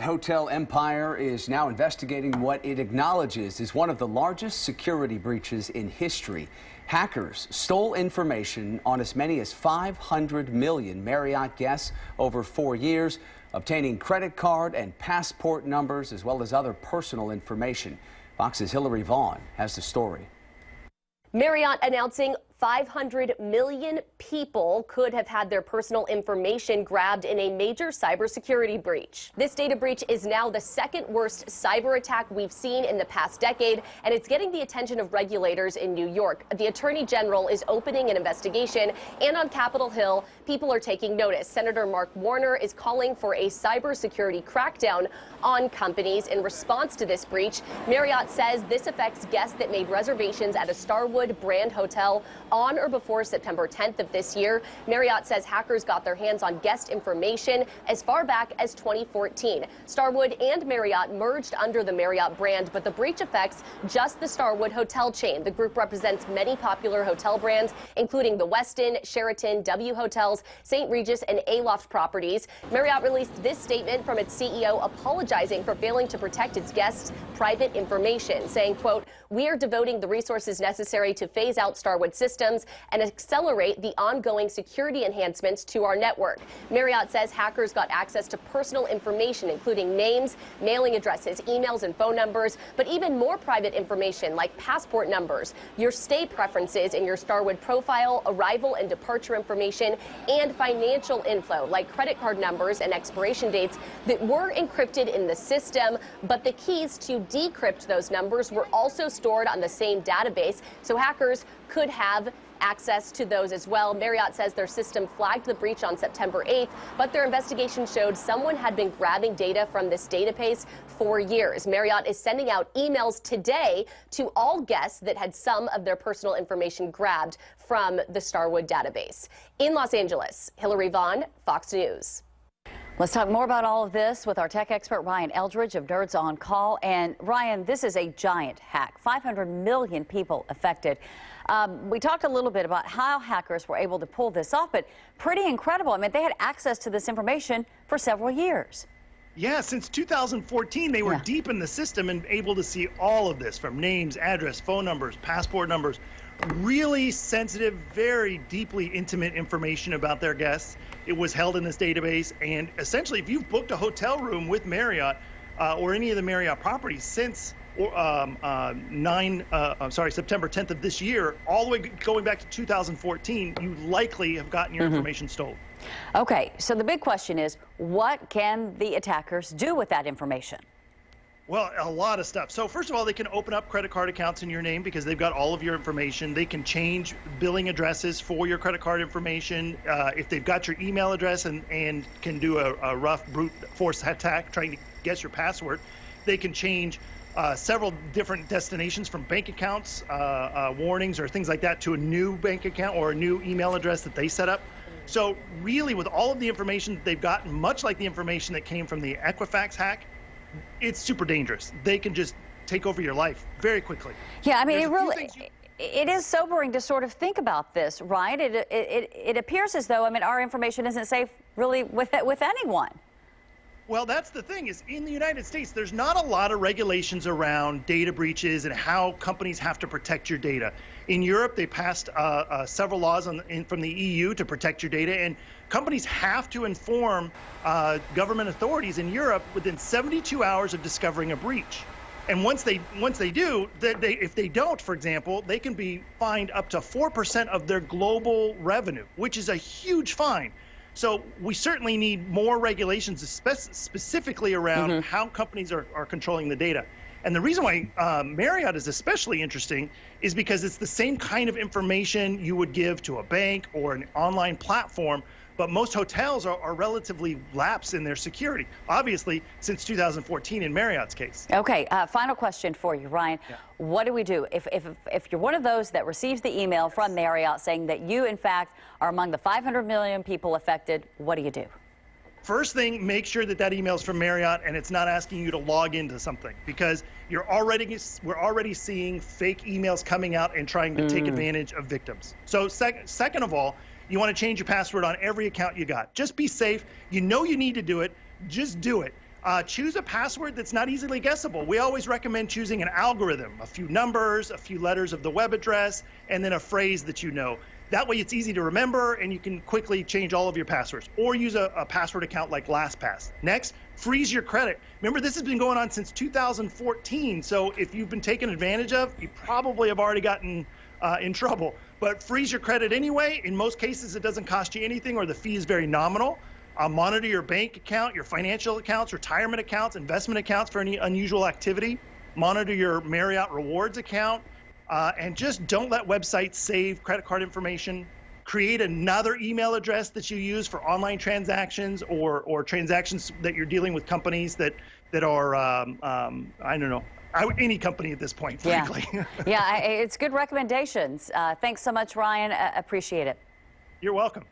Hotel empire is now investigating what it acknowledges is one of the largest security breaches in history. Hackers stole information on as many as 500 million Marriott guests over 4 years, obtaining credit card and passport numbers as well as other personal information. Fox's Hillary Vaughn has the story. Marriott announcing 500 million people could have had their personal information grabbed in a major cybersecurity breach. This data breach is now the second worst cyber attack we've seen in the past decade, and it's getting the attention of regulators in New York. The Attorney General is opening an investigation, and on Capitol Hill, people are taking notice. Senator Mark Warner is calling for a cybersecurity crackdown on companies in response to this breach. Marriott says this affects guests that made reservations at a Starwood brand hotel on or before September 10th of this year. Marriott says hackers got their hands on guest information as far back as 2014. Starwood and Marriott merged under the Marriott brand, but the breach affects just the Starwood hotel chain. The group represents many popular hotel brands, including the Westin, Sheraton, W Hotels, St. Regis, and Aloft properties. Marriott released this statement from its CEO apologizing for failing to protect its guests' private information, saying, quote, "We are devoting the resources necessary to phase out Starwood systems and accelerate the ongoing security enhancements to our network." Marriott says hackers got access to personal information, including names, mailing addresses, emails, and phone numbers, but even more private information like passport numbers, your stay preferences in your Starwood profile, arrival and departure information, and financial info like credit card numbers and expiration dates that were encrypted in the system, but the keys to decrypt those numbers were also stored on the same database, so hackers could have access to those as well. Marriott says their system flagged the breach on September 8th, but their investigation showed someone had been grabbing data from this database for years. Marriott is sending out emails today to all guests that had some of their personal information grabbed from the Starwood database. In Los Angeles, Hillary Vaughn, Fox News. Let's talk more about all of this with our tech expert, Ryan Eldridge of Nerds on Call. And Ryan, this is a giant hack. 500 million people affected. We talked a little bit about how hackers were able to pull this off, but pretty incredible. I mean, they had access to this information for several years. Yeah, since 2014, they were deep in the system and able to see all of this, from names, address, phone numbers, passport numbers, really sensitive, very deeply intimate information about their guests. It was held in this database, and essentially, if you've booked a hotel room with Marriott or any of the Marriott properties since September 10th of this year, all the way going back to 2014, you likely have gotten your information stolen. Okay, so the big question is, what can the attackers do with that information? Well, a lot of stuff. So first of all, they can open up credit card accounts in your name because they've got all of your information. They can change billing addresses for your credit card information. If they've got your email address and can do a rough brute force attack trying to guess your password, they can change several different destinations from bank accounts, warnings or things like that, to a new bank account or a new email address that they set up. So really, with all of the information that they've gotten, much like the information that came from the Equifax hack, it's super dangerous. They can just take over your life very quickly. Yeah, I mean, it is sobering to sort of think about this, right? It appears as though, I mean, our information isn't safe really with anyone. Well, that's the thing, is in the United States, there's not a lot of regulations around data breaches and how companies have to protect your data. In Europe, they passed several laws from the EU to protect your data, and companies have to inform government authorities in Europe within 72 hours of discovering a breach. And once they do, if they don't, for example, they can be fined up to 4% of their global revenue, which is a huge fine. So we certainly need more regulations, specifically around how companies are controlling the data. And the reason why Marriott is especially interesting is because it's the same kind of information you would give to a bank or an online platform, but most hotels are relatively lax in their security, obviously, since 2014 in Marriott's case. Okay, final question for you, Ryan. Yeah. What do we do if you're one of those that receives the email from Marriott saying that you, in fact, are among the 500 million people affected? What do you do? First thing, make sure that email's from Marriott and it's not asking you to log into something, because we're already seeing fake emails coming out and trying to take advantage of victims. So second of all, you want to change your password on every account you got. Just be safe. You know you need to do it. Just do it. choose a password that's not easily guessable. We always recommend choosing an algorithm, a few numbers, a few letters of the web address, and then a phrase that you know. That way it's easy to remember and you can quickly change all of your passwords, or use a password account like LastPass. Next, freeze your credit. Remember, this has been going on since 2014, so if you've been taken advantage of, you probably have already gotten in trouble. But freeze your credit anyway. In most cases, it doesn't cost you anything, or the fee is very nominal. Monitor your bank account, your financial accounts, retirement accounts, investment accounts for any unusual activity. Monitor your Marriott rewards account, and just don't let websites save credit card information. Create another email address that you use for online transactions, or transactions that you're dealing with companies that are, I don't know, any company at this point, frankly. Yeah, it's good recommendations. Thanks so much, Ryan. Appreciate it. You're welcome.